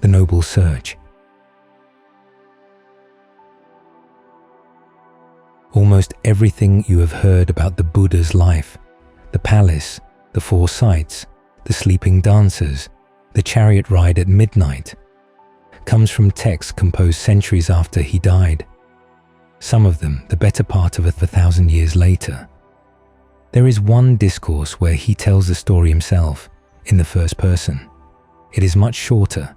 The Noble Search. Almost everything you have heard about the Buddha's life, the palace, the 4 sights, the sleeping dancers, the chariot ride at midnight, comes from texts composed centuries after he died, some of them the better part of 1,000 years later. There is one discourse where he tells the story himself, in the first person. It is much shorter,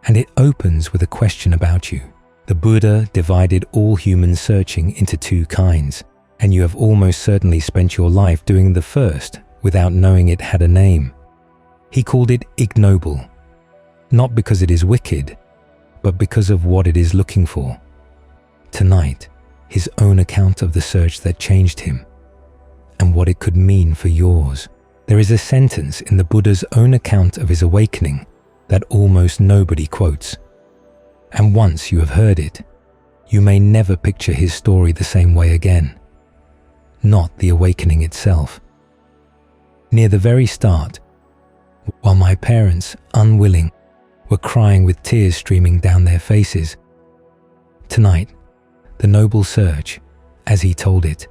and it opens with a question about you. The Buddha divided all human searching into 2 kinds, and you have almost certainly spent your life doing the first without knowing it had a name. He called it ignoble, not because it is wicked, but because of what it is looking for. Tonight, his own account of the search that changed him, and what it could mean for yours. There is a sentence in the Buddha's own account of his awakening that almost nobody quotes. And once you have heard it, you may never picture his story the same way again. Not the awakening itself. Near the very start, while my parents, unwilling, were crying with tears streaming down their faces, tonight, the Noble Search, as he told it,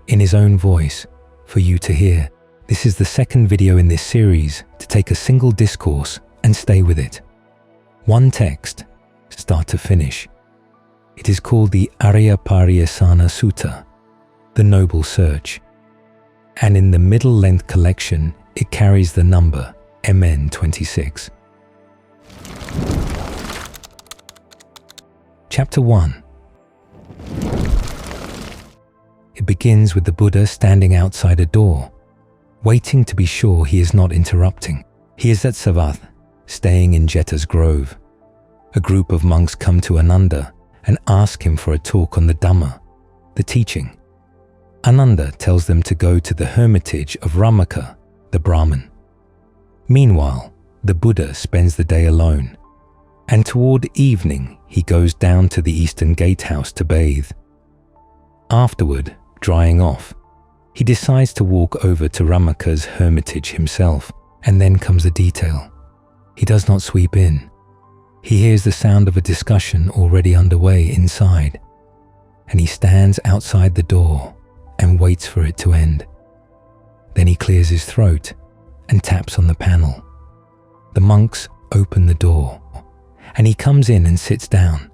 in his own voice, for you to hear. This is the second video in this series to take a single discourse and stay with it. One text, start to finish. It is called the Ariyapariyesana Sutta, the Noble Search, and in the middle-length collection it carries the number MN 26. Chapter 1. It begins with the Buddha standing outside a door, waiting to be sure he is not interrupting. He is at Savath, staying in Jeta's grove. A group of monks come to Ananda and ask him for a talk on the Dhamma, the teaching. Ananda tells them to go to the hermitage of Rammaka, the Brahmin. Meanwhile, the Buddha spends the day alone, and toward evening he goes down to the eastern gatehouse to bathe. Afterward, drying off, he decides to walk over to Rammaka's hermitage himself, and then comes the detail. He does not sweep in. He hears the sound of a discussion already underway inside, and he stands outside the door and waits for it to end. Then he clears his throat and taps on the panel. The monks open the door, and he comes in and sits down.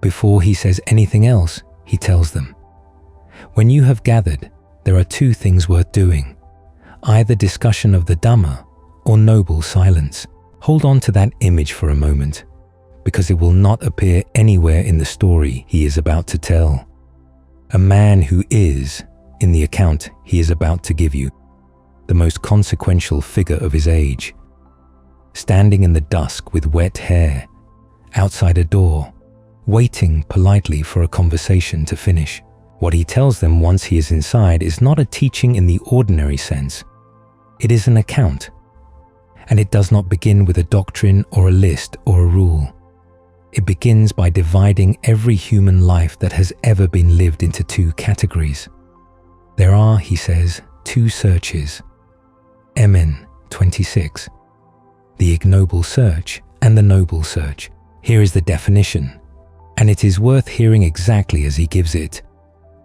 Before he says anything else, he tells them, "When you have gathered, there are 2 things worth doing, either discussion of the Dhamma or noble silence. Hold on to that image for a moment, because it will not appear anywhere in the story he is about to tell. A man who is, in the account he is about to give you, the most consequential figure of his age, standing in the dusk with wet hair, outside a door, waiting politely for a conversation to finish. What he tells them once he is inside is not a teaching in the ordinary sense. It is an account, and it does not begin with a doctrine or a list or a rule. It begins by dividing every human life that has ever been lived into 2 categories. There are, he says, 2 searches, MN 26, the ignoble search and the noble search. Here is the definition, and it is worth hearing exactly as he gives it,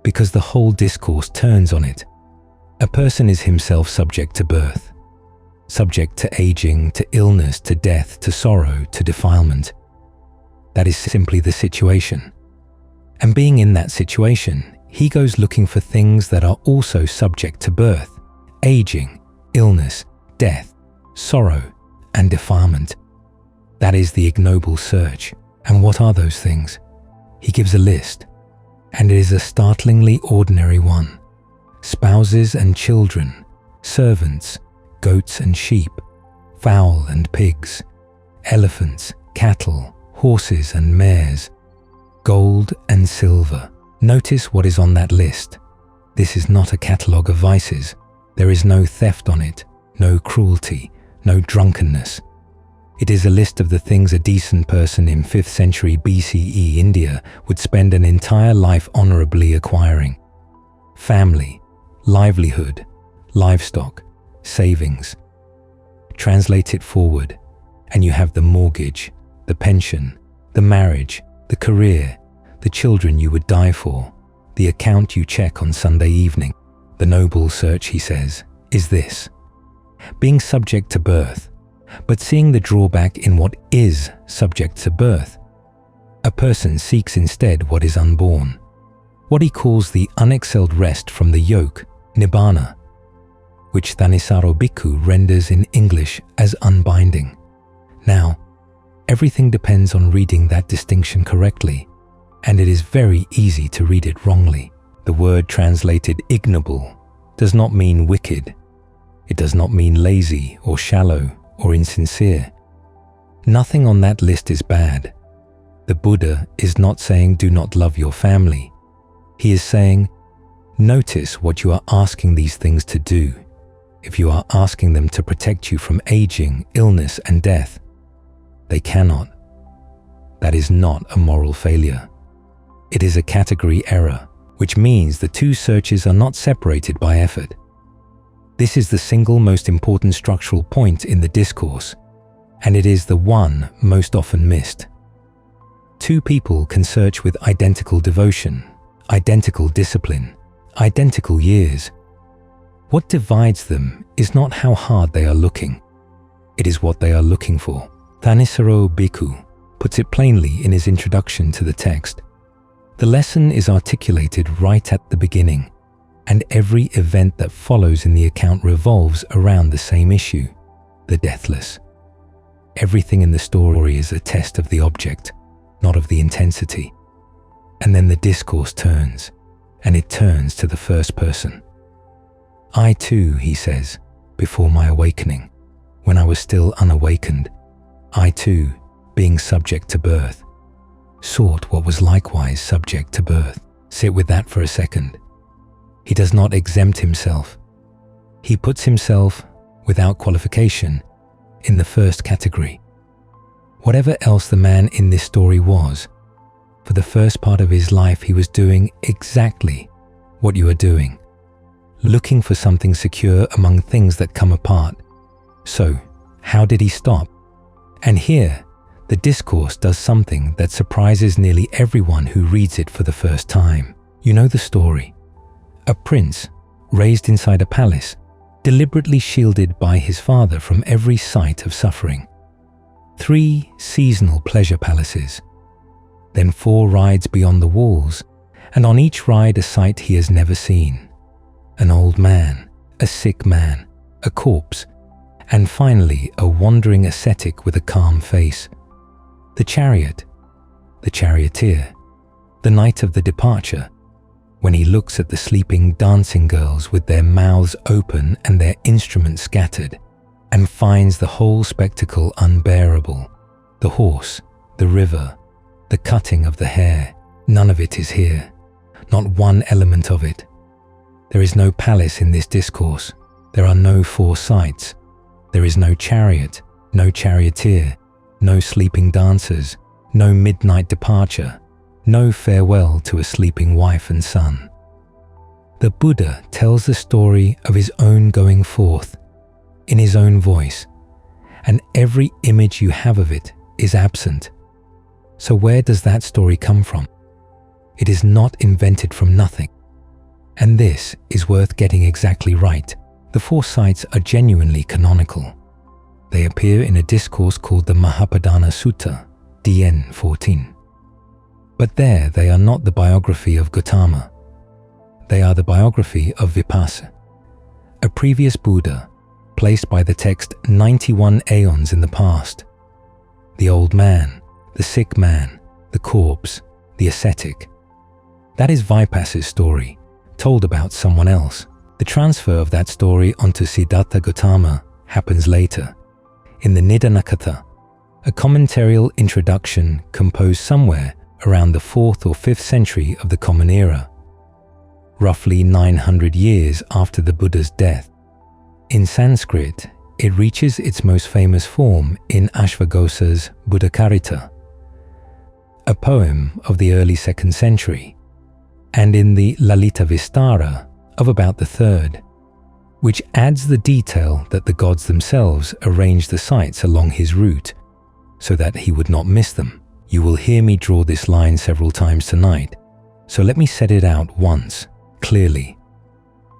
because the whole discourse turns on it. A person is himself subject to birth, subject to aging, to illness, to death, to sorrow, to defilement. That is simply the situation. And being in that situation, he goes looking for things that are also subject to birth, aging, illness, death, sorrow, and defilement. That is the ignoble search. And what are those things? He gives a list, and it is a startlingly ordinary one. Spouses and children, servants, goats and sheep, fowl and pigs, elephants, cattle, horses and mares, gold and silver. Notice what is on that list. This is not a catalogue of vices. There is no theft on it, no cruelty, no drunkenness. It is a list of the things a decent person in 5th century BCE India would spend an entire life honorably acquiring. Family, livelihood, livestock, savings. Translate it forward, and you have the mortgage, the pension, the marriage, the career, the children you would die for, the account you check on Sunday evening. The noble search, he says, is this: being subject to birth, but seeing the drawback in what is subject to birth. A person seeks instead what is unborn, what he calls the unexcelled rest from the yoke, nibbana, which Thanissaro Bhikkhu renders in English as unbinding. Now, everything depends on reading that distinction correctly, and it is very easy to read it wrongly. The word translated ignoble does not mean wicked. It does not mean lazy or shallow or insincere. Nothing on that list is bad. The Buddha is not saying do not love your family. He is saying, notice what you are asking these things to do. If you are asking them to protect you from aging, illness, and death, they cannot. That is not a moral failure. It is a category error, which means the two searches are not separated by effort. This is the single most important structural point in the discourse, and it is the one most often missed. Two people can search with identical devotion, identical discipline, identical years. What divides them is not how hard they are looking. It is what they are looking for. Thanissaro Bhikkhu puts it plainly in his introduction to the text. The lesson is articulated right at the beginning, and every event that follows in the account revolves around the same issue, the deathless. Everything in the story is a test of the object, not of the intensity. And then the discourse turns, and it turns to the first person. I too, he says, before my awakening, when I was still unawakened, I too, being subject to birth, sought what was likewise subject to birth. Sit with that for a second. He does not exempt himself. He puts himself, without qualification, in the first category. Whatever else the man in this story was, for the first part of his life he was doing exactly what you are doing, looking for something secure among things that come apart. So, how did he stop? And here, the discourse does something that surprises nearly everyone who reads it for the first time. You know the story. A prince, raised inside a palace, deliberately shielded by his father from every sight of suffering. 3 seasonal pleasure palaces, then 4 rides beyond the walls, and on each ride a sight he has never seen. An old man, a sick man, a corpse, and finally a wandering ascetic with a calm face. The chariot, the charioteer, the night of the departure, when he looks at the sleeping dancing girls with their mouths open and their instruments scattered, and finds the whole spectacle unbearable. The horse, the river, the cutting of the hair, none of it is here, not one element of it. There is no palace in this discourse. There are no 4 sights. There is no chariot, no charioteer, no sleeping dancers, no midnight departure, no farewell to a sleeping wife and son. The Buddha tells the story of his own going forth, in his own voice, and every image you have of it is absent. So where does that story come from? It is not invented from nothing. And this is worth getting exactly right. The 4 sights are genuinely canonical. They appear in a discourse called the Mahapadana Sutta, DN 14. But there they are not the biography of Gotama. They are the biography of Vipassī, a previous Buddha, placed by the text 91 aeons in the past. The old man, the sick man, the corpse, the ascetic. That is Vipassī's story, told about someone else. The transfer of that story onto Siddhartha Gautama happens later, in the Nidānakathā, a commentarial introduction composed somewhere around the 4th or 5th century of the Common Era, roughly 900 years after the Buddha's death. In Sanskrit, it reaches its most famous form in Ashvaghosa's Buddhacarita, a poem of the early 2nd century, and in the Lalita Vistara of about the 3rd, which adds the detail that the gods themselves arrange the sights along his route, so that he would not miss them. You will hear me draw this line several times tonight, so let me set it out once, clearly.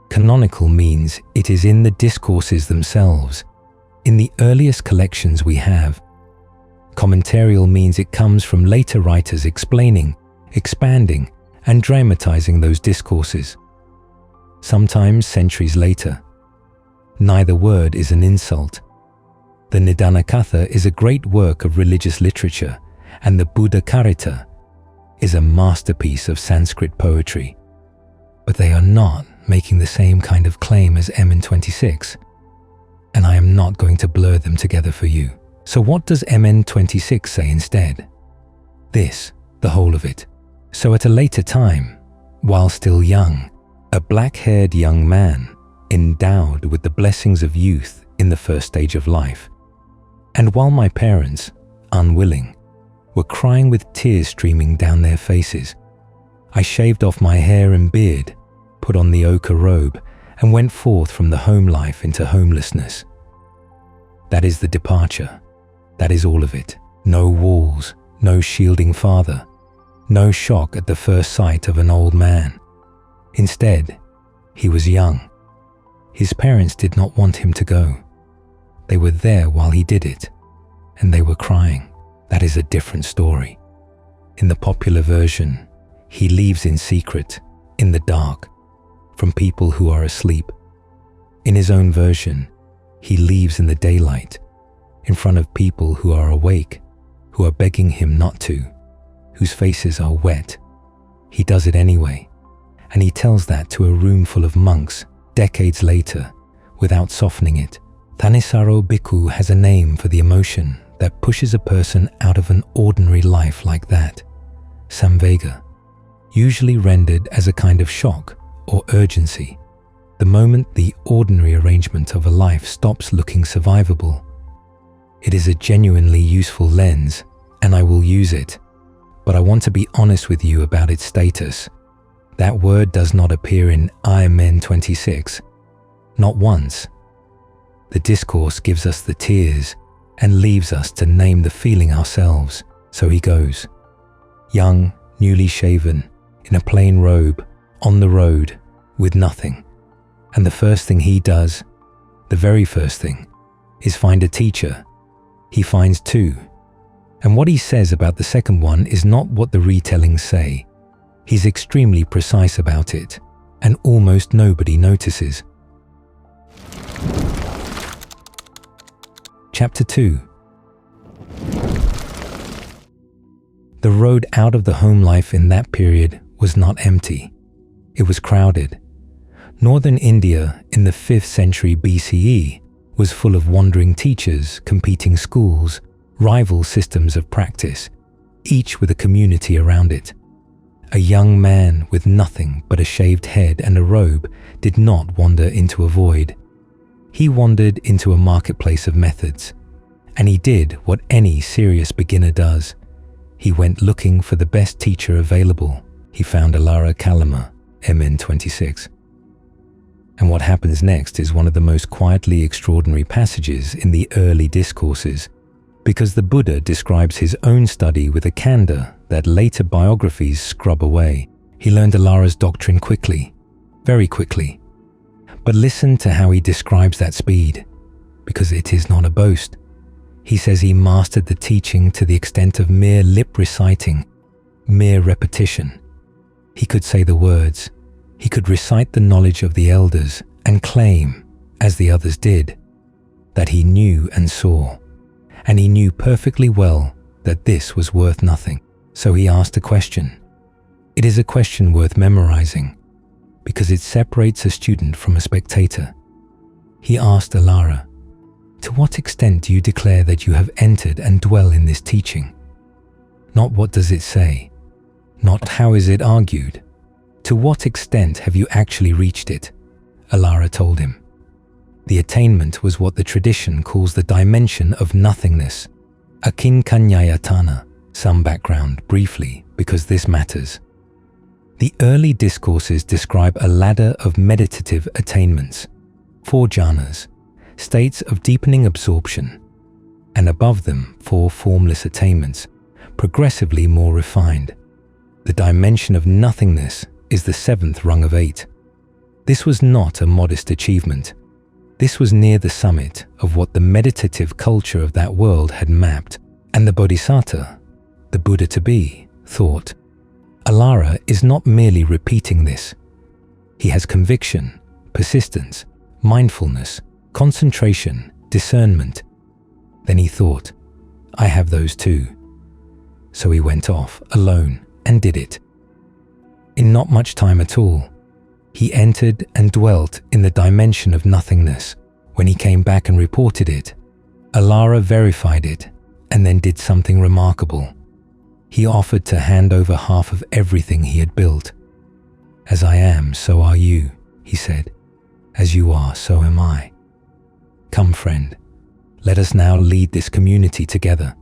Canonical means it is in the discourses themselves, in the earliest collections we have. Commentarial means it comes from later writers explaining, expanding, and dramatizing those discourses, sometimes centuries later. Neither word is an insult. The Nidānakathā is a great work of religious literature, and the Buddhacarita is a masterpiece of Sanskrit poetry. But they are not making the same kind of claim as MN26, and I am not going to blur them together for you. So what does MN26 say instead? This, the whole of it. So at a later time, while still young, a black-haired young man, endowed with the blessings of youth in the first stage of life, and while my parents, unwilling, were crying with tears streaming down their faces, I shaved off my hair and beard, put on the ochre robe, and went forth from the home life into homelessness. That is the departure. That is all of it. No walls, no shielding father, no shock at the first sight of an old man. Instead, he was young. His parents did not want him to go. They were there while he did it, and they were crying. That is a different story. In the popular version, he leaves in secret, in the dark, from people who are asleep. In his own version, he leaves in the daylight, in front of people who are awake, who are begging him not to, whose faces are wet. He does it anyway, and he tells that to a room full of monks decades later, without softening it. Thanissaro Bhikkhu has a name for the emotion that pushes a person out of an ordinary life like that, samvega, usually rendered as a kind of shock or urgency, the moment the ordinary arrangement of a life stops looking survivable. It is a genuinely useful lens, and I will use it, but I want to be honest with you about its status. That word does not appear in IMN26, not once. The discourse gives us the tears and leaves us to name the feeling ourselves. So he goes, young, newly shaven, in a plain robe, on the road, with nothing. And the first thing he does, the very first thing, is find a teacher. He finds two. And what he says about the second one is not what the retellings say. He's extremely precise about it, and almost nobody notices. Chapter 2. The road out of the home life in that period was not empty. It was crowded. Northern India in the 5th century BCE was full of wandering teachers, competing schools, rival systems of practice, each with a community around it. A young man with nothing but a shaved head and a robe did not wander into a void. He wandered into a marketplace of methods, and he did what any serious beginner does. He went looking for the best teacher available. He found Alara Kalama, MN26. And what happens next is one of the most quietly extraordinary passages in the early discourses, because the Buddha describes his own study with a candor that later biographies scrub away. He learned Alara's doctrine quickly, very quickly. But listen to how he describes that speed, because it is not a boast. He says he mastered the teaching to the extent of mere lip reciting, mere repetition. He could say the words, he could recite the knowledge of the elders and claim, as the others did, that he knew and saw, and he knew perfectly well that this was worth nothing. So he asked a question. It is a question worth memorizing, because it separates a student from a spectator. He asked Alara, to what extent do you declare that you have entered and dwell in this teaching? Not what does it say, not how is it argued. To what extent have you actually reached it? Alara told him. The attainment was what the tradition calls the dimension of nothingness, akinkanyayatana. Some background, briefly, because this matters. The early discourses describe a ladder of meditative attainments, 4 jhanas, states of deepening absorption. and above them 4 formless attainments, progressively more refined. The dimension of nothingness is the 7th rung of 8. This was not a modest achievement. This was near the summit of what the meditative culture of that world had mapped, and the Bodhisattva, the Buddha-to-be, thought, Alara is not merely repeating this. He has conviction, persistence, mindfulness, concentration, discernment. Then he thought, I have those too. So he went off alone and did it. In not much time at all, he entered and dwelt in the dimension of nothingness. When he came back and reported it, Alara verified it and then did something remarkable. He offered to hand over half of everything he had built. As I am, so are you, he said. As you are, so am I. Come, friend, let us now lead this community together.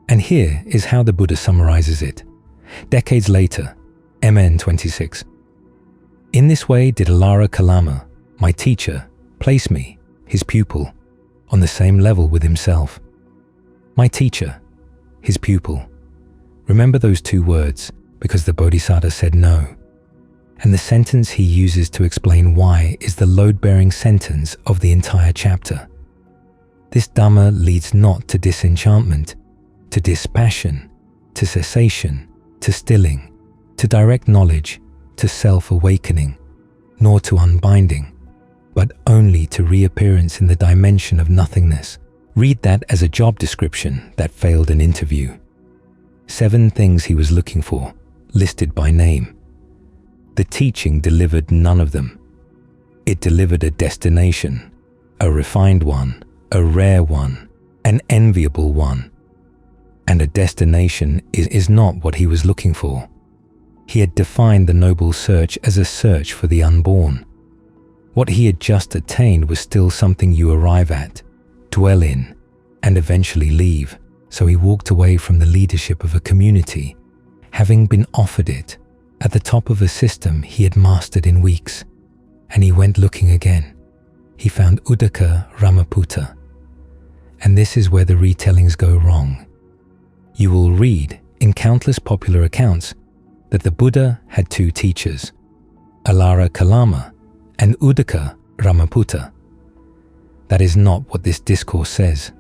And here is how the Buddha summarizes it. Decades later, MN 26. In this way did Alara Kalama, my teacher, place me, his pupil, on the same level with himself. My teacher, his pupil. Remember those 2 words, because the Bodhisattva said no. And the sentence he uses to explain why is the load-bearing sentence of the entire chapter. This Dhamma leads not to disenchantment, to dispassion, to cessation, to stilling, to direct knowledge, to self-awakening, nor to unbinding, but only to reappearance in the dimension of nothingness. Read that as a job description that failed an interview. 7 things he was looking for, listed by name. The teaching delivered none of them. It delivered a destination, a refined one, a rare one, an enviable one. And a destination is not what he was looking for. He had defined the noble search as a search for the unborn. What he had just attained was still something you arrive at, dwell in, and eventually leave. So he walked away from the leadership of a community, having been offered it, at the top of a system he had mastered in weeks. And he went looking again. He found Uddaka Ramaputta. And this is where the retellings go wrong. You will read in countless popular accounts that the Buddha had 2 teachers, Alara Kalama and Uddaka Ramaputta. That is not what this discourse says.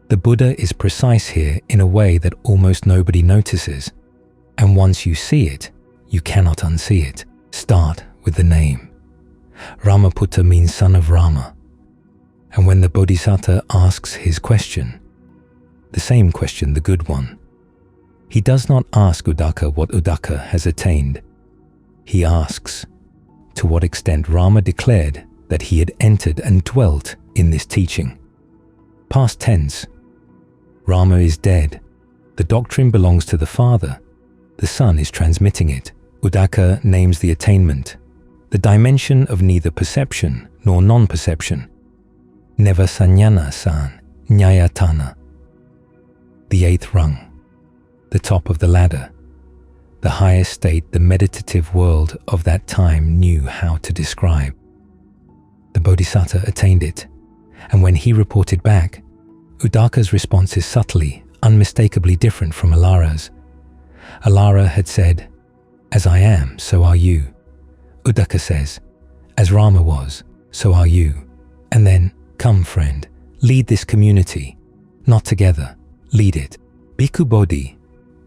The Buddha is precise here in a way that almost nobody notices, and once you see it, you cannot unsee it. Start with the name. Ramaputta means son of Rama, and when the Bodhisattva asks his question, the same question, the good one, he does not ask Uddaka what Uddaka has attained. He asks to what extent Rama declared that he had entered and dwelt in this teaching. Past tense. Rama is dead. The doctrine belongs to the father. The son is transmitting it. Uddaka names the attainment, the dimension of neither perception nor non-perception. Never sanyana-san, nyayatana. The 8th rung, the top of the ladder, the highest state the meditative world of that time knew how to describe. The Bodhisattva attained it, and when he reported back, Uddaka's response is subtly, unmistakably different from Alara's. Alara had said, as I am, so are you. Uddaka says, as Rama was, so are you. And then, come friend, lead this community. Not together, lead it. Bhikkhu Bodhi,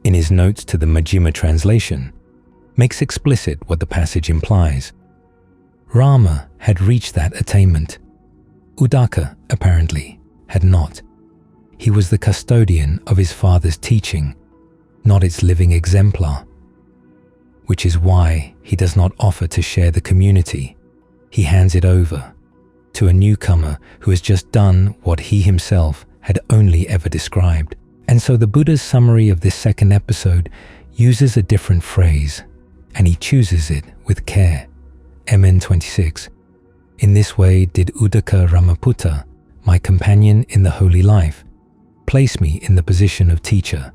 in his notes to the Majjhima translation, makes explicit what the passage implies. Rama had reached that attainment. Uddaka, apparently, had not. He was the custodian of his father's teaching, not its living exemplar. Which is why he does not offer to share the community. He hands it over to a newcomer who has just done what he himself had only ever described. And so the Buddha's summary of this 2nd episode uses a different phrase, and he chooses it with care. MN 26. In this way did Uddaka Ramaputta, my companion in the holy life, place me in the position of teacher,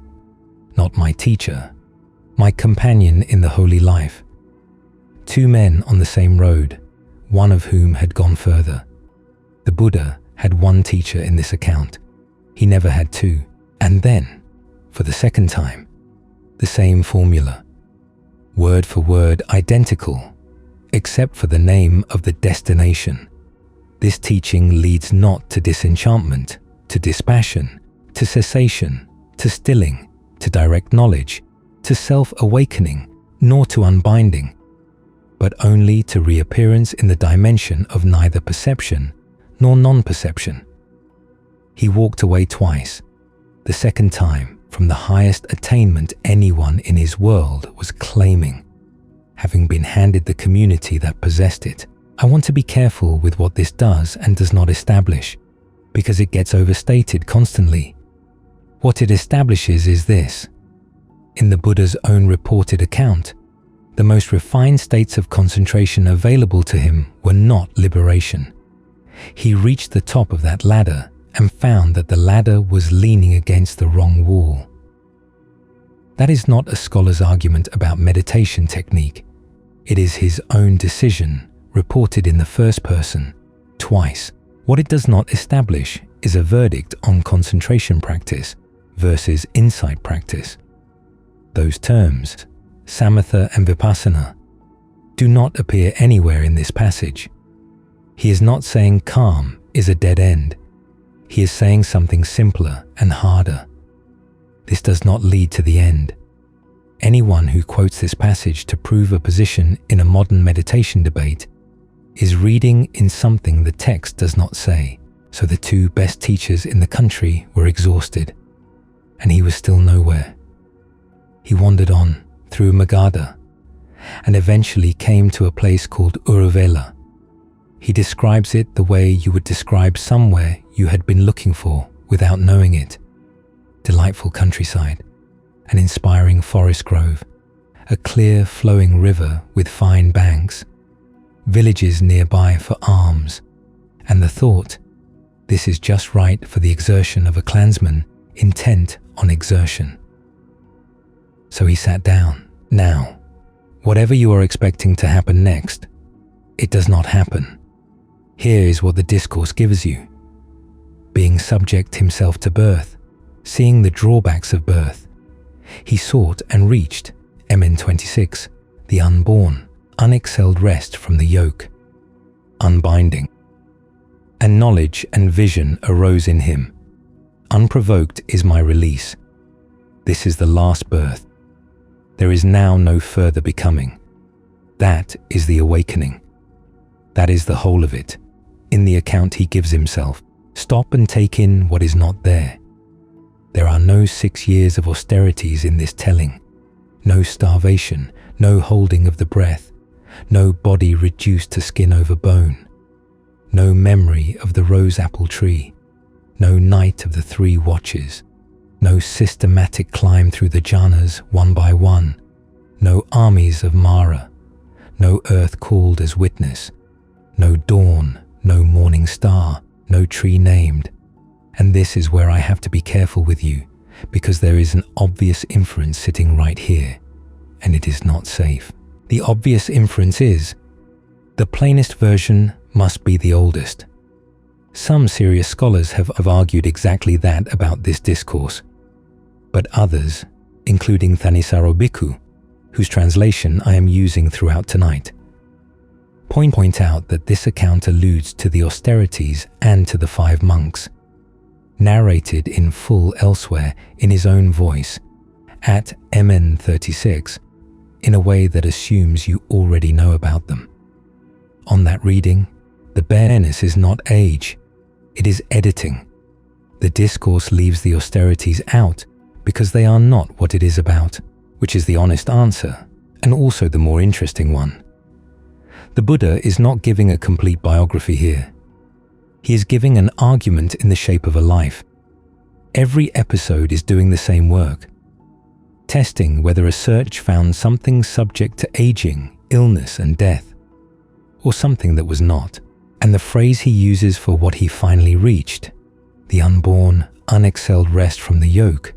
not my teacher, my companion in the holy life. 2 men on the same road, one of whom had gone further. The Buddha had 1 teacher in this account. He never had to. And then, for the second time, the same formula, word for word identical, except for the name of the destination. This teaching leads not to disenchantment, to dispassion, to cessation, to stilling, to direct knowledge, to self-awakening, nor to unbinding, but only to reappearance in the dimension of neither perception nor non-perception. He walked away twice, the second time from the highest attainment anyone in his world was claiming, having been handed the community that possessed it. I want to be careful with what this does and does not establish, because it gets overstated constantly. What it establishes is this: in the Buddha's own reported account, the most refined states of concentration available to him were not liberation. He reached the top of that ladder and found that the ladder was leaning against the wrong wall. That is not a scholar's argument about meditation technique. It is his own decision, reported in the first person, twice. What it does not establish is a verdict on concentration practice versus insight practice. Those terms, samatha and vipassana, do not appear anywhere in this passage. He is not saying calm is a dead end. He is saying something simpler and harder. This does not lead to the end. Anyone who quotes this passage to prove a position in a modern meditation debate is reading in something the text does not say. So the two best teachers in the country were exhausted, and he was still nowhere. He wandered on through Magadha and eventually came to a place called Uruvela. He describes it the way you would describe somewhere you had been looking for without knowing it. Delightful countryside, an inspiring forest grove, a clear flowing river with fine banks, villages nearby for alms, and the thought, this is just right for the exertion of a clansman intent on exertion. So he sat down. Now, whatever you are expecting to happen next, it does not happen. Here is what the discourse gives you. Being subject himself to birth, seeing the drawbacks of birth, he sought and reached, MN 26, the unborn, unexcelled rest from the yoke, unbinding. And knowledge and vision arose in him. Unprovoked is my release. This is the last birth. There is now no further becoming. That is the awakening. That is the whole of it. In the account he gives himself, stop and take in what is not there. There are no 6 years of austerities in this telling, no starvation, no holding of the breath, no body reduced to skin over bone, no memory of the rose apple tree, no night of the 3 watches, no systematic climb through the jhanas one by one, no armies of Mara, no earth called as witness, no dawn, no morning star, no tree named. And this is where I have to be careful with you, because there is an obvious inference sitting right here, and it is not safe. The obvious inference is, the plainest version must be the oldest. Some serious scholars have argued exactly that about this discourse, but others, including Thanissaro Bhikkhu, whose translation I am using throughout tonight, point out that this account alludes to the austerities and to the 5 monks, narrated in full elsewhere in his own voice, at MN 36, in a way that assumes you already know about them. On that reading, the bareness is not age, it is editing. The discourse leaves the austerities out because they are not what it is about, which is the honest answer, and also the more interesting one. The Buddha is not giving a complete biography here. He is giving an argument in the shape of a life. Every episode is doing the same work, testing whether a search found something subject to aging, illness, and death, or something that was not. And the phrase he uses for what he finally reached, the unborn, unexcelled rest from the yoke,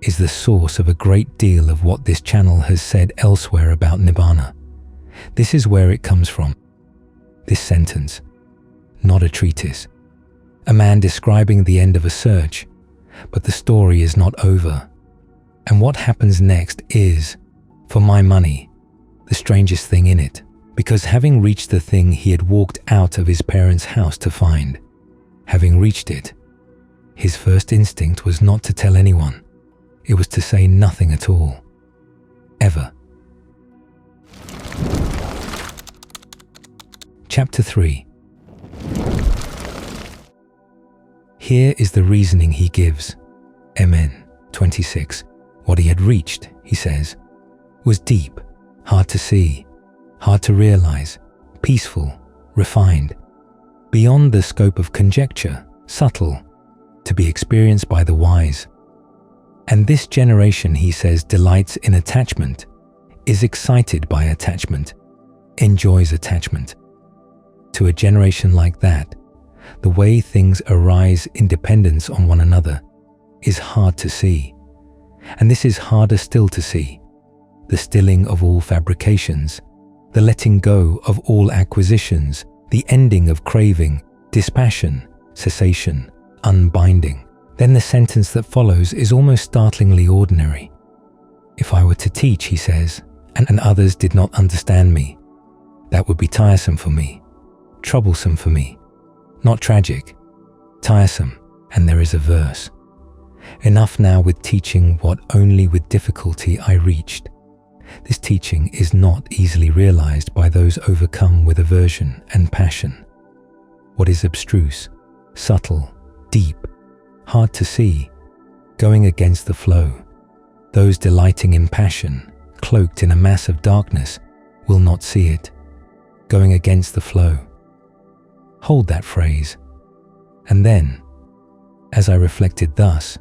is the source of a great deal of what this channel has said elsewhere about Nibbana. This is where it comes from. This sentence, not a treatise. A man describing the end of a search, But the story is not over. And what happens next is, for my money, the strangest thing in it, because having reached the thing he had walked out of his parents' house to find, having reached it, his first instinct was not to tell anyone. It was to say nothing at all. Ever. Chapter 3. Here is the reasoning he gives. MN 26. What he had reached, he says, was deep, hard to see, hard to realize, peaceful, refined, beyond the scope of conjecture, subtle, to be experienced by the wise. And this generation, he says, delights in attachment, is excited by attachment, enjoys attachment. To a generation like that, the way things arise in dependence on one another is hard to see. And this is harder still to see. The stilling of all fabrications, the letting go of all acquisitions, the ending of craving, dispassion, cessation, unbinding. Then the sentence that follows is almost startlingly ordinary. If I were to teach, he says, and others did not understand me, that would be tiresome for me, troublesome for me, not tragic, tiresome. And there is a verse. Enough now with teaching what only with difficulty I reached. This teaching is not easily realized by those overcome with aversion and passion. What is abstruse, subtle, deep, hard to see, going against the flow, those delighting in passion, cloaked in a mass of darkness, will not see it, going against the flow. Hold that phrase. And then, as I reflected thus,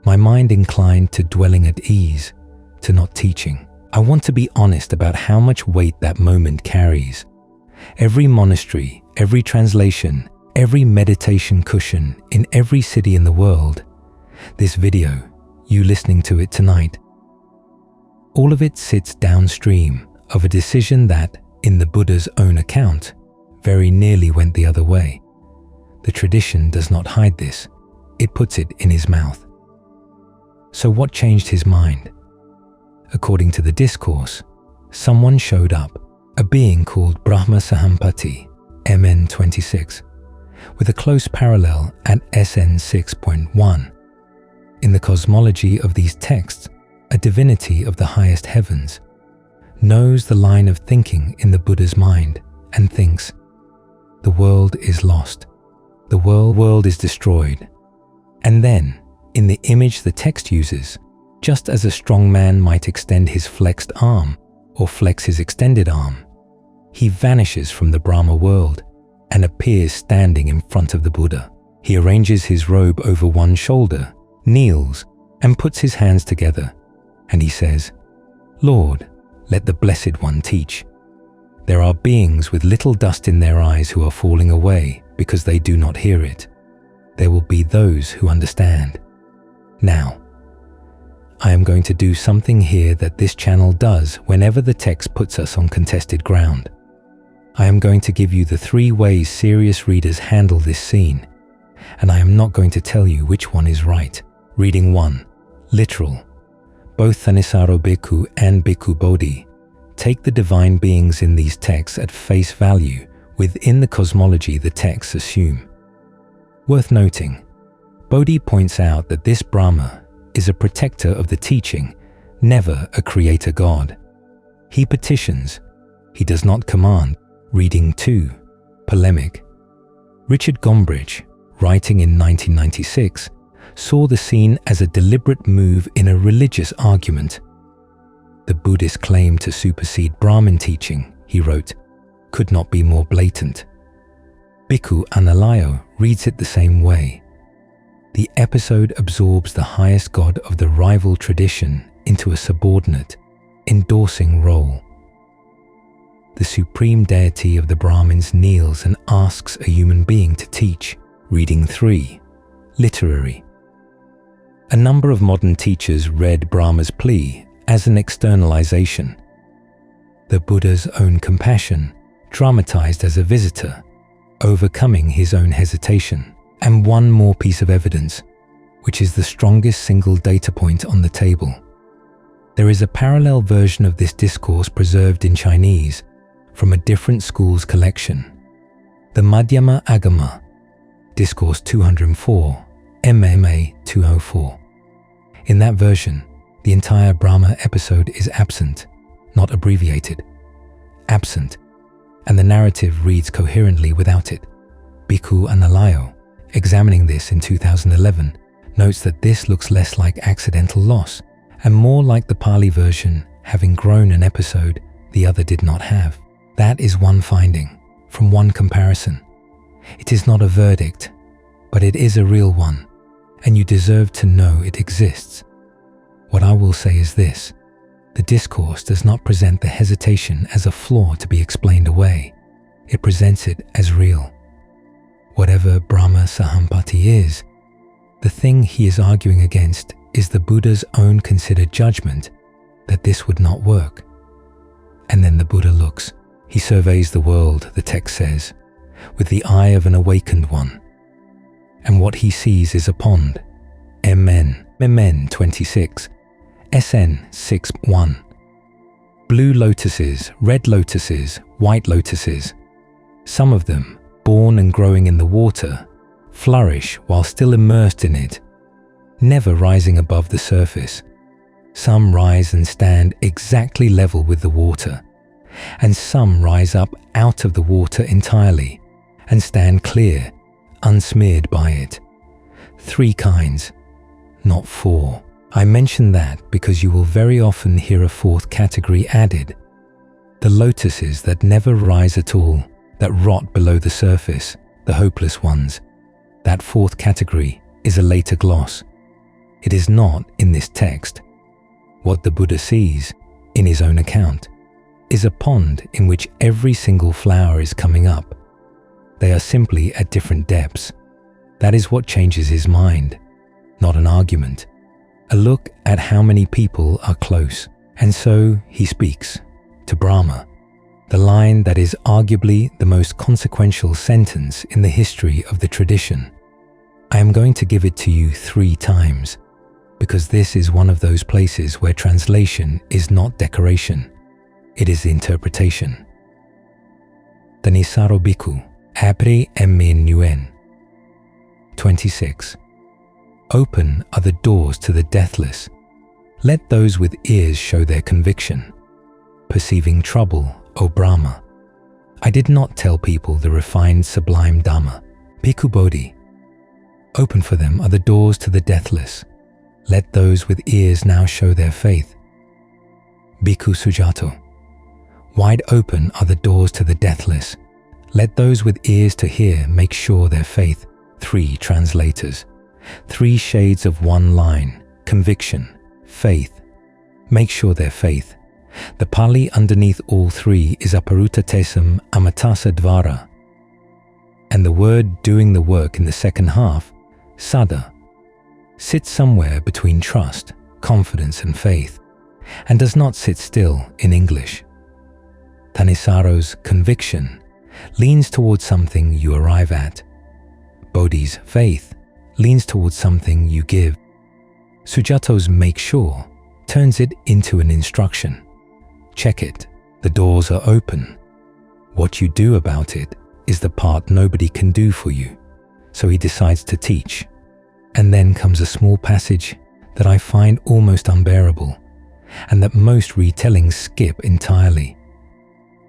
my mind inclined to dwelling at ease, to not teaching. I want to be honest about how much weight that moment carries. Every monastery, every translation, every meditation cushion in every city in the world, this video, you listening to it tonight, all of it sits downstream of a decision that, in the Buddha's own account, very nearly went the other way. The tradition does not hide this. It puts it in his mouth. So what changed his mind? According to the discourse, someone showed up, a being called Brahma Sahampati, MN 26, with a close parallel at SN 6.1. In the cosmology of these texts, a divinity of the highest heavens knows the line of thinking in the Buddha's mind and thinks, the world is lost, the world is destroyed. And then, in the image the text uses, just as a strong man might extend his flexed arm or flex his extended arm, he vanishes from the Brahma world and appears standing in front of the Buddha. He arranges his robe over one shoulder, kneels, and puts his hands together, and he says, Lord, let the Blessed One teach. There are beings with little dust in their eyes who are falling away because they do not hear it. There will be those who understand. Now, I am going to do something here that this channel does whenever the text puts us on contested ground. I am going to give you the 3 ways serious readers handle this scene, and I am not going to tell you which one is right. Reading 1. Literal. Both Thanissaro Bhikkhu and Bhikkhu Bodhi take the divine beings in these texts at face value within the cosmology the texts assume. Worth noting, Bodhi points out that this Brahma is a protector of the teaching, never a creator god. He petitions, he does not command. Reading 2. Polemic. Richard Gombrich, writing in 1996, saw the scene as a deliberate move in a religious argument. The Buddhist claim to supersede Brahmin teaching, he wrote, could not be more blatant. Bhikkhu Analayo reads it the same way. The episode absorbs the highest god of the rival tradition into a subordinate, endorsing role. The supreme deity of the Brahmins kneels and asks a human being to teach. Reading 3. Literary. A number of modern teachers read Brahma's plea as an externalization. The Buddha's own compassion, dramatized as a visitor, overcoming his own hesitation. And one more piece of evidence, which is the strongest single data point on the table. There is a parallel version of this discourse preserved in Chinese from a different school's collection, the Madhyama Agama, Discourse 204, MMA 204. In that version, the entire Brahma episode is absent, not abbreviated. Absent, and the narrative reads coherently without it. Bhikkhu Analayo, examining this in 2011, notes that this looks less like accidental loss and more like the Pali version having grown an episode the other did not have. That is one finding from one comparison. It is not a verdict, but it is a real one, and you deserve to know it exists. What I will say is this: the discourse does not present the hesitation as a flaw to be explained away. It presents it as real. Whatever Brahma Sahampati is, the thing he is arguing against is the Buddha's own considered judgment that this would not work. And then the Buddha looks. He surveys the world, the text says, with the eye of an awakened one. And what he sees is a pond. MN 26, SN 6:1. Blue lotuses, red lotuses, white lotuses. Some of them, born and growing in the water, flourish while still immersed in it, never rising above the surface. Some rise and stand exactly level with the water, and some rise up out of the water entirely and stand clear, unsmeared by it. 3 kinds, not 4. I mention that because you will very often hear a 4th category added. The lotuses that never rise at all, that rot below the surface, the hopeless ones. That 4th category is a later gloss. It is not in this text. What the Buddha sees, in his own account, is a pond in which every single flower is coming up. They are simply at different depths. That is what changes his mind, not an argument. A look at how many people are close. And so he speaks to Brahma, the line that is arguably the most consequential sentence in the history of the tradition. I am going to give it to you 3 times, because this is one of those places where translation is not decoration, it is interpretation. Tanisaro Bhikkhu, apri emmin yuen. 26. Open are the doors to the deathless. Let those with ears show their conviction. Perceiving trouble, O Brahma. I did not tell people the refined sublime Dhamma. Bhikkhu Bodhi. Open for them are the doors to the deathless. Let those with ears now show their faith. Bhikkhu Sujato. Wide open are the doors to the deathless. Let those with ears to hear make sure their faith. 3 translators. 3 shades of one line, conviction, faith. Make sure their faith. The Pali underneath all 3 is aparutatesam amatasa dvara. And the word doing the work in the second half, sada, sits somewhere between trust, confidence and faith, and does not sit still in English. Thanisaro's conviction leans towards something you arrive at. Bodhi's faith leans towards something you give. Sujato's make sure turns it into an instruction. Check it, the doors are open. What you do about it is the part nobody can do for you, so he decides to teach. And then comes a small passage that I find almost unbearable, and that most retellings skip entirely.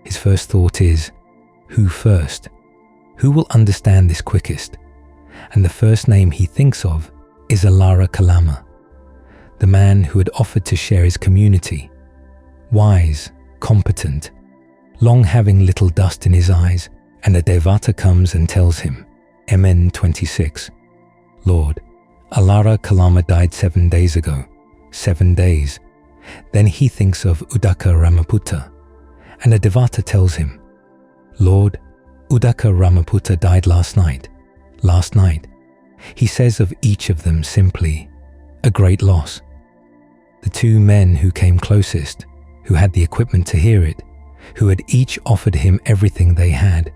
His first thought is, who first? Who will understand this quickest? And the first name he thinks of is Alara Kalama, the man who had offered to share his community. Wise, competent, long having little dust in his eyes, and a Devata comes and tells him, MN 26, Lord, Alara Kalama died 7 days ago. 7 days. Then he thinks of Uddaka Ramaputta, and a Devata tells him, Lord, Uddaka Ramaputta died last night. Last night. He says of each of them simply, a great loss. The 2 men who came closest, who had the equipment to hear it, who had each offered him everything they had.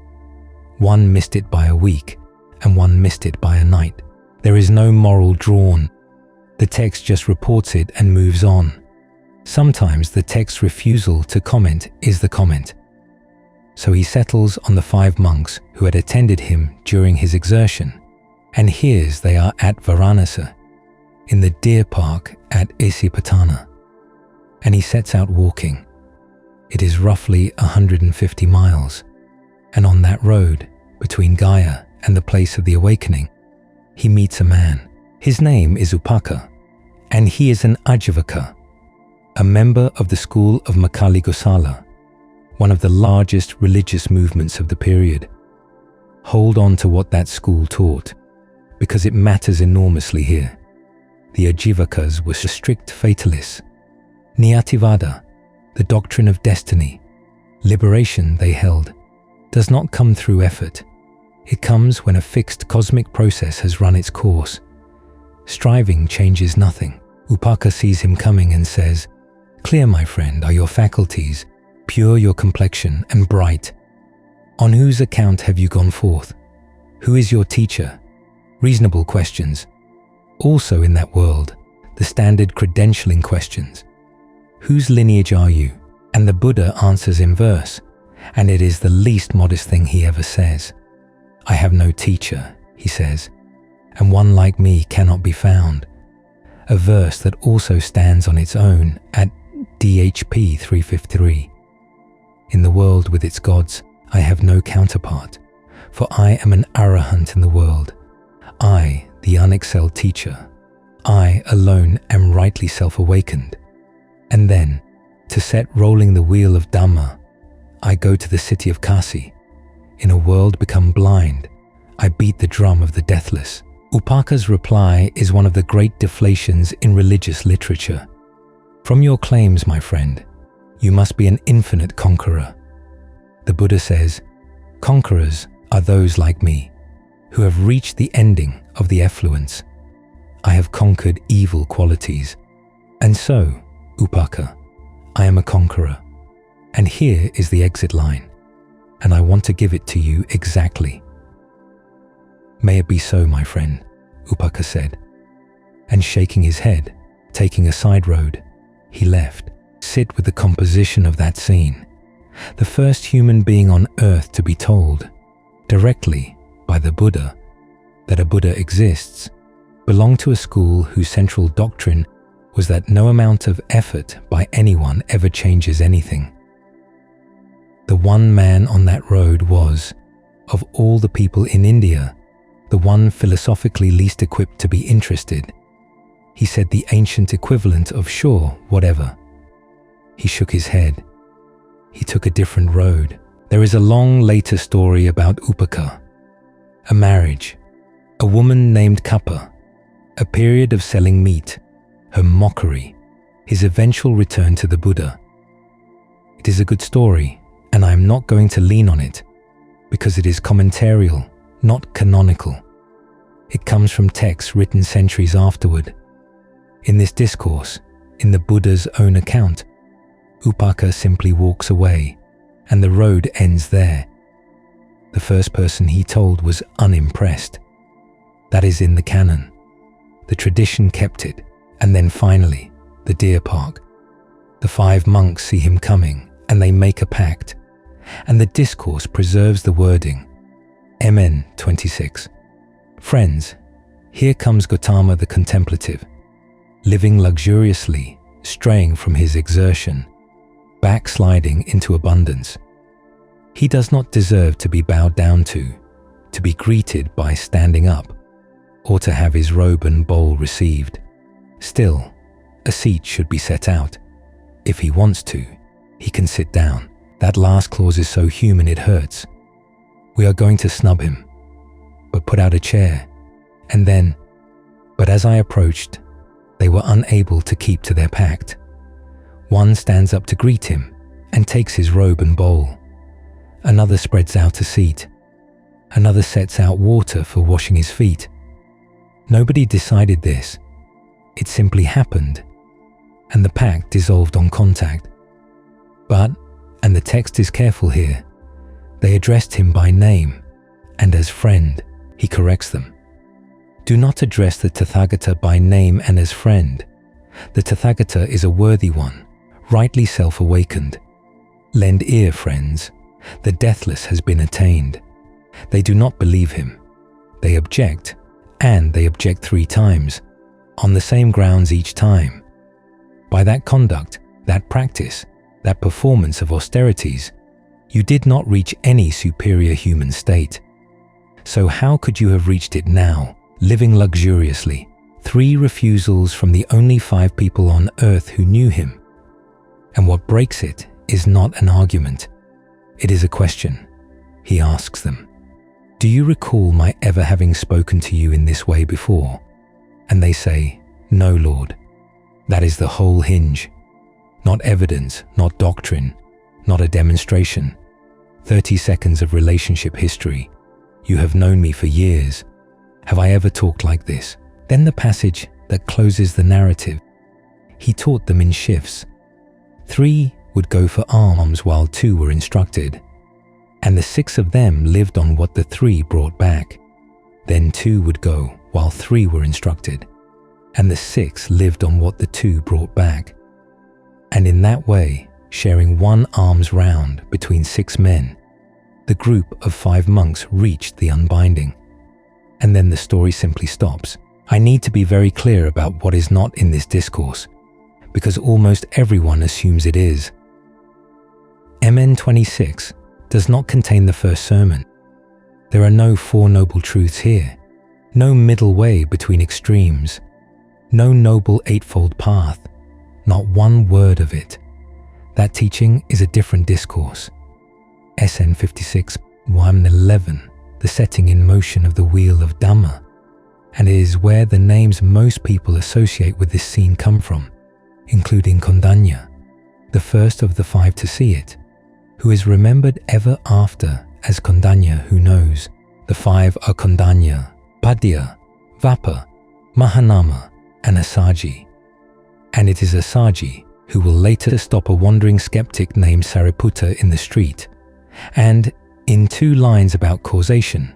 One missed it by a week, and one missed it by a night. There is no moral drawn The text just reports it and moves on. Sometimes the text's refusal to comment is the comment. So he settles on the 5 monks who had attended him during his exertion, and hears they are at Varanasi, in the deer park at Isipatana, and he sets out walking. It is roughly 150 miles, and on that road, between Gaya and the place of the awakening, he meets a man. His name is Upaka, and he is an Ajivaka, a member of the school of Makali Gosala, one of the largest religious movements of the period. Hold on to what that school taught, because it matters enormously here. The Ajivakas were strict fatalists. Niyativada, the doctrine of destiny, liberation, they held, does not come through effort. It comes when a fixed cosmic process has run its course. Striving changes nothing. Upaka sees him coming and says, "Clear, my friend, are your faculties, pure your complexion, and bright. On whose account have you gone forth? Who is your teacher?" Reasonable questions. Also in that world, the standard credentialing questions. Whose lineage are you? And the Buddha answers in verse, and it is the least modest thing he ever says. "I have no teacher," he says, "and one like me cannot be found." A verse that also stands on its own at DHP 353. In the world with its gods, I have no counterpart, for I am an arahant in the world. I, the unexcelled teacher, I alone am rightly self-awakened. And then, to set rolling the wheel of Dhamma, I go to the city of Kasi. In a world become blind, I beat the drum of the deathless. Upaka's reply is one of the great deflations in religious literature. From your claims, my friend, you must be an infinite conqueror. The Buddha says, conquerors are those like me, who have reached the ending of the effluence. I have conquered evil qualities. And so, Upaka, I am a conqueror. And here is the exit line, and I want to give it to you exactly. May it be so, my friend, Upaka said, and shaking his head, taking a side road, he left. Sit with the composition of that scene. The first human being on earth to be told, directly by the Buddha, that a Buddha exists, belonged to a school whose central doctrine was that no amount of effort by anyone ever changes anything. The one man on that road was, of all the people in India, the one philosophically least equipped to be interested. He said the ancient equivalent of sure, whatever. He shook his head. He took a different road. There is a long later story about Upaka, a marriage, a woman named Kappa, a period of selling meat, her mockery, his eventual return to the Buddha. It is a good story, and I am not going to lean on it, because it is commentarial, not canonical. It comes from texts written centuries afterward. In this discourse, in the Buddha's own account, Upaka simply walks away, and the road ends there. The first person he told was unimpressed. That is in the canon. The tradition kept it, and then finally, the deer park. The 5 monks see him coming, and they make a pact, and the discourse preserves the wording. MN 26. Friends, here comes Gotama the contemplative, living luxuriously, straying from his exertion, backsliding into abundance. He does not deserve to be bowed down to be greeted by standing up, or to have his robe and bowl received. Still, a seat should be set out. If he wants to, he can sit down. That last clause is so human it hurts. We are going to snub him, but put out a chair, and then, but as I approached, they were unable to keep to their pact. One stands up to greet him and takes his robe and bowl. Another spreads out a seat. Another sets out water for washing his feet. Nobody decided this. It simply happened, and the pact dissolved on contact. But, and the text is careful here, they addressed him by name, and as friend, he corrects them. Do not address the Tathagata by name and as friend. The Tathagata is a worthy one, rightly self-awakened. Lend ear, friends. The deathless has been attained. They do not believe him. They object, and they object 3 times, on the same grounds each time. By that conduct, that practice, that performance of austerities, you did not reach any superior human state. So how could you have reached it now, living luxuriously? 3 refusals from the only 5 people on earth who knew him. And what breaks it is not an argument. It is a question. He asks them, "Do you recall my ever having spoken to you in this way before?" And they say, "No, Lord." That is the whole hinge. Not evidence, not doctrine, not a demonstration. 30 seconds of relationship history. You have known me for years. Have I ever talked like this? Then the passage that closes the narrative. He taught them in shifts. 3 would go for alms while 2 were instructed. And the 6 of them lived on what the 3 brought back. Then 2 would go while 3 were instructed. And the 6 lived on what the 2 brought back. And in that way, sharing 1 alms round between 6 men, the group of 5 monks reached the unbinding. And then the story simply stops. I need to be very clear about what is not in this discourse, because almost everyone assumes it is. MN 26 does not contain the first sermon. There are no 4 noble truths here, no middle way between extremes, no noble eightfold path, not 1 word of it. That teaching is a different discourse. SN 56, 111, the setting in motion of the wheel of Dhamma, and it is where the names most people associate with this scene come from, including Kondanya, the first of the 5 to see it, who is remembered ever after as Kondanya who knows. The 5 are Kondanya, Padya, Vapa, Mahanama, and Asaji. And it is Asaji who will later stop a wandering skeptic named Sariputta in the street, and, in 2 lines about causation,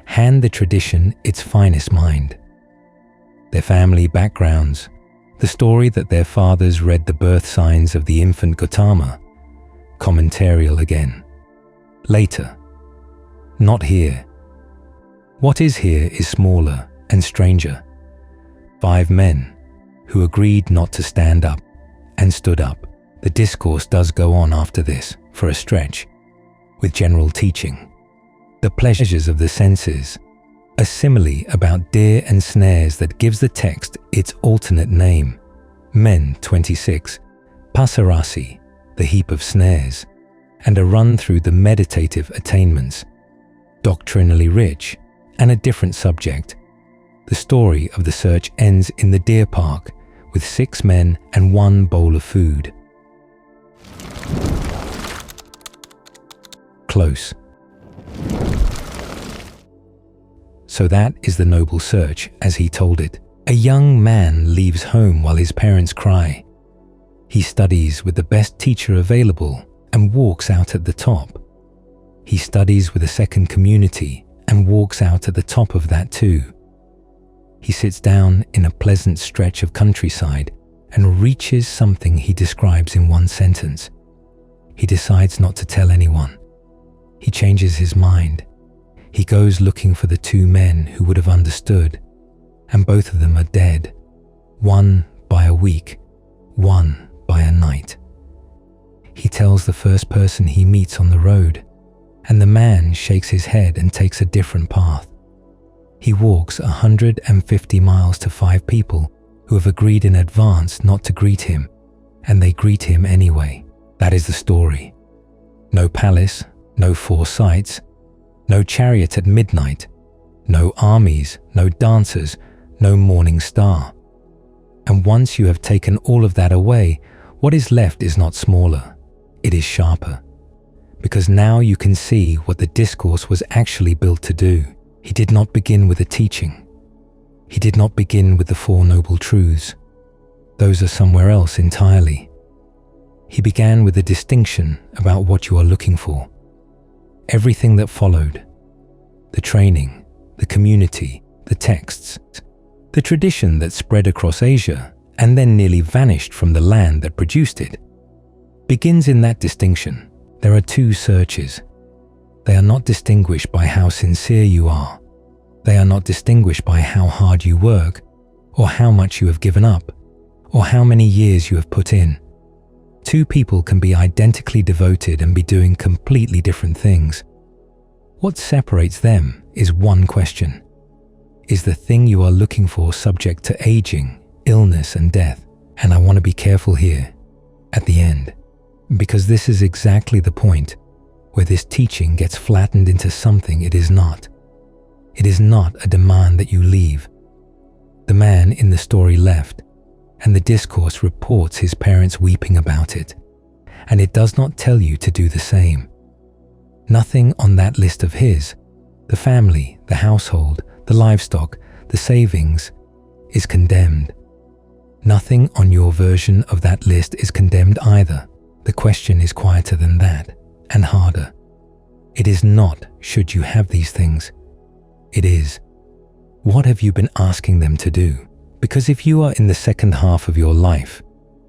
hand the tradition its finest mind. Their family backgrounds, the story that their fathers read the birth signs of the infant Gotama, commentarial again. Later. Not here. What is here is smaller and stranger. 5 men who agreed not to stand up and stood up. The discourse does go on after this for a stretch, with general teaching. The pleasures of the senses, a simile about deer and snares that gives the text its alternate name. Men 26, Pasarasi, the heap of snares, and a run through the meditative attainments. Doctrinally rich, and a different subject. The story of the search ends in the deer park with 6 men and 1 bowl of food. Close. So that is the noble search as he told it. A young man leaves home while his parents cry. He studies with the best teacher available and walks out at the top. He studies with a second community and walks out at the top of that too. He sits down in a pleasant stretch of countryside and reaches something he describes in 1 sentence. He decides not to tell anyone. He changes his mind. He goes looking for the 2 men who would have understood, and both of them are dead, 1 by a week, 1 by a night. He tells the first person he meets on the road, and the man shakes his head and takes a different path. He walks 150 miles to 5 people who have agreed in advance not to greet him, and they greet him anyway. That is the story. No palace, no 4 sights, no chariot at midnight, no armies, no dancers, no morning star. And once you have taken all of that away, what is left is not smaller, it is sharper. Because now you can see what the discourse was actually built to do. He did not begin with a teaching. He did not begin with the 4 noble truths. Those are somewhere else entirely. He began with a distinction about what you are looking for. Everything that followed, the training, the community, the texts, the tradition that spread across Asia and then nearly vanished from the land that produced it, begins in that distinction. There are two searches. They are not distinguished by how sincere you are. They are not distinguished by how hard you work, or how much you have given up, or how many years you have put in. Two people can be identically devoted and be doing completely different things. What separates them is one question. Is the thing you are looking for subject to aging, illness, and death? And I want to be careful here, at the end, because this is exactly the point where this teaching gets flattened into something it is not. It is not a demand that you leave. The man in the story left, and the discourse reports his parents weeping about it, and it does not tell you to do the same. Nothing on that list of his, the family, the household, the livestock, the savings, is condemned. Nothing on your version of that list is condemned either. The question is quieter than that, and harder. It is not, should you have these things? It is, what have you been asking them to do? Because if you are in the second half of your life,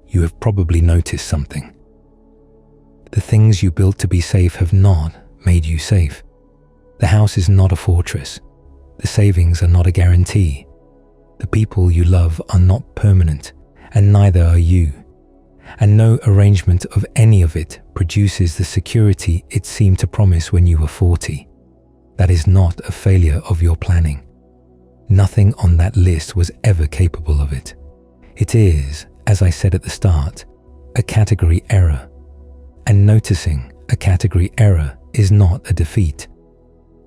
you have probably noticed something. The things you built to be safe have not made you safe. The house is not a fortress. The savings are not a guarantee. The people you love are not permanent, and neither are you. And no arrangement of any of it produces the security it seemed to promise when you were 40. That is not a failure of your planning. Nothing on that list was ever capable of it. It is, as I said at the start, a category error. And noticing a category error is not a defeat.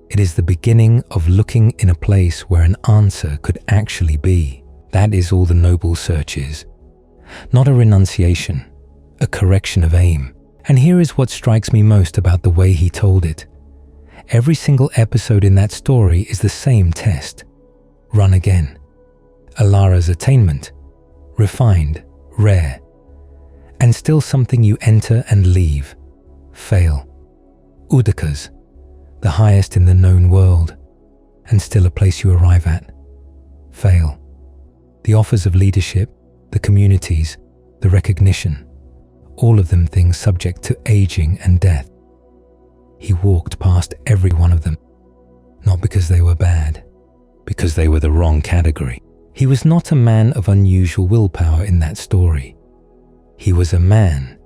It is the beginning of looking in a place where an answer could actually be. That is all the noble search is. Not a renunciation, a correction of aim. And here is what strikes me most about the way he told it. Every single episode in that story is the same test. Run again. Alara's attainment. Refined, rare. And still something you enter and leave. Fail. Udakas, the highest in the known world, and still a place you arrive at. Fail. The offers of leadership, the communities, the recognition, all of them things subject to aging and death. He walked past every one of them, not because they were bad, because they were the wrong category. He was not a man of unusual willpower in that story. He was a man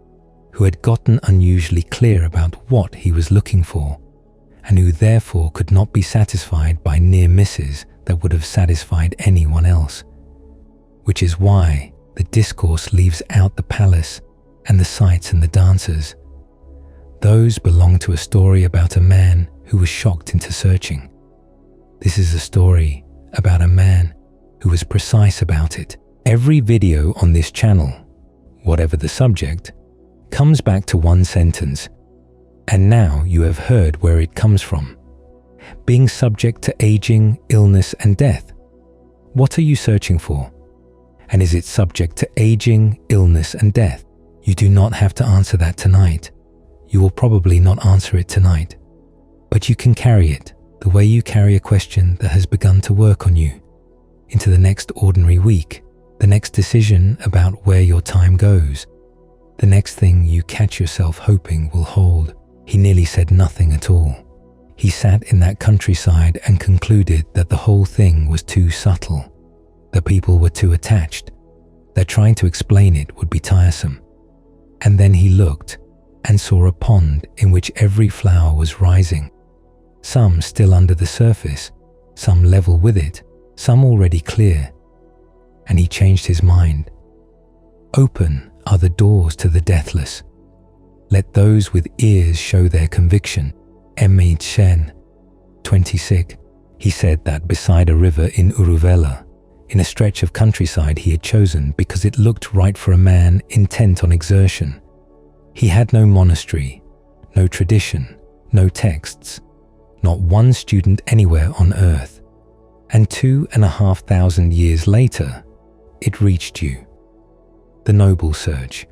who had gotten unusually clear about what he was looking for, and who therefore could not be satisfied by near misses that would have satisfied anyone else. Which is why the discourse leaves out the palace and the sights and the dancers. Those belong to a story about a man who was shocked into searching. This is a story about a man who was precise about it. Every video on this channel, whatever the subject, comes back to one sentence. And now you have heard where it comes from. Being subject to aging, illness, and death. What are you searching for? And is it subject to aging, illness, and death? You do not have to answer that tonight. You will probably not answer it tonight. But you can carry it the way you carry a question that has begun to work on you into the next ordinary week, the next decision about where your time goes, the next thing you catch yourself hoping will hold. He nearly said nothing at all. He sat in that countryside and concluded that the whole thing was too subtle. The people were too attached, that trying to explain it would be tiresome. And then he looked and saw a pond in which every flower was rising, some still under the surface, some level with it, some already clear. And he changed his mind. Open are the doors to the deathless. Let those with ears show their conviction. Emmeid Shen, 26. He said that beside a river in Uruvela, in a stretch of countryside he had chosen because it looked right for a man intent on exertion. He had no monastery, no tradition, no texts, not one student anywhere on earth. And 2,500 years later, it reached you. The noble search.